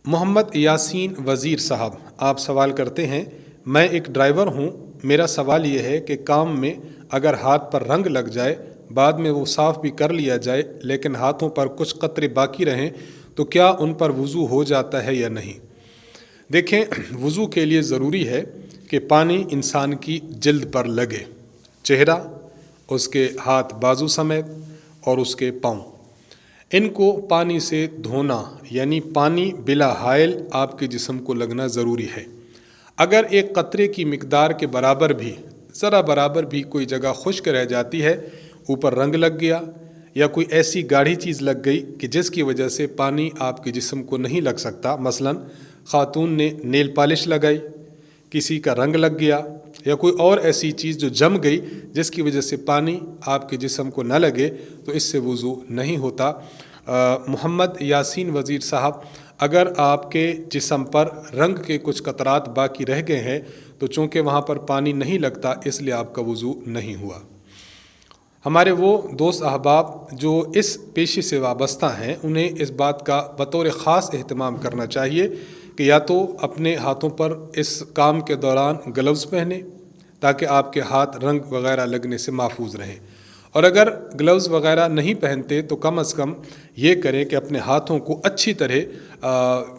محمد یاسین وزیر صاحب آپ سوال کرتے ہیں، میں ایک ڈرائیور ہوں، میرا سوال یہ ہے کہ کام میں اگر ہاتھ پر رنگ لگ جائے، بعد میں وہ صاف بھی کر لیا جائے لیکن ہاتھوں پر کچھ قطرے باقی رہیں تو کیا ان پر وضو ہو جاتا ہے یا نہیں؟ دیکھیں، وضو کے لیے ضروری ہے کہ پانی انسان کی جلد پر لگے، چہرہ، اس کے ہاتھ بازو سمیت اور اس کے پاؤں، ان کو پانی سے دھونا، یعنی پانی بلا حائل آپ کے جسم کو لگنا ضروری ہے۔ اگر ایک قطرے کی مقدار کے برابر بھی، ذرا برابر بھی کوئی جگہ خشک رہ جاتی ہے، اوپر رنگ لگ گیا یا کوئی ایسی گاڑھی چیز لگ گئی کہ جس کی وجہ سے پانی آپ کے جسم کو نہیں لگ سکتا، مثلا خاتون نے نیل پالش لگائی، کسی کا رنگ لگ گیا یا کوئی اور ایسی چیز جو جم گئی جس کی وجہ سے پانی آپ کے جسم کو نہ لگے، تو اس سے وضو نہیں ہوتا۔ محمد یاسین وزیر صاحب، اگر آپ کے جسم پر رنگ کے کچھ قطرات باقی رہ گئے ہیں تو چونکہ وہاں پر پانی نہیں لگتا، اس لیے آپ کا وضو نہیں ہوا۔ ہمارے وہ دوست احباب جو اس پیشے سے وابستہ ہیں، انہیں اس بات کا بطور خاص اہتمام کرنا چاہیے کہ یا تو اپنے ہاتھوں پر اس کام کے دوران گلوز پہنیں تاکہ آپ کے ہاتھ رنگ وغیرہ لگنے سے محفوظ رہیں، اور اگر گلوز وغیرہ نہیں پہنتے تو کم از کم یہ کریں کہ اپنے ہاتھوں کو اچھی طرح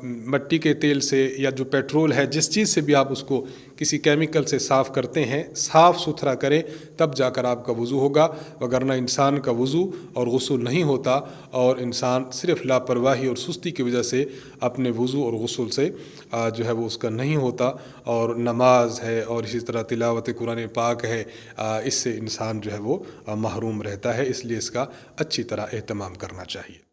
مٹی کے تیل سے یا جو پیٹرول ہے، جس چیز سے بھی آپ اس کو کسی کیمیکل سے صاف کرتے ہیں، صاف ستھرا کریں، تب جا کر آپ کا وضو ہوگا، وگرنہ انسان کا وضو اور غسل نہیں ہوتا، اور انسان صرف لاپرواہی اور سستی کی وجہ سے اپنے وضو اور غسل سے جو ہے وہ اس کا نہیں ہوتا، اور نماز ہے اور اسی طرح تلاوت قرآن پاک ہے، اس سے انسان جو ہے وہ محروم رہتا ہے، اس لیے اس کا اچھی طرح اہتمام کرنا چاہیے۔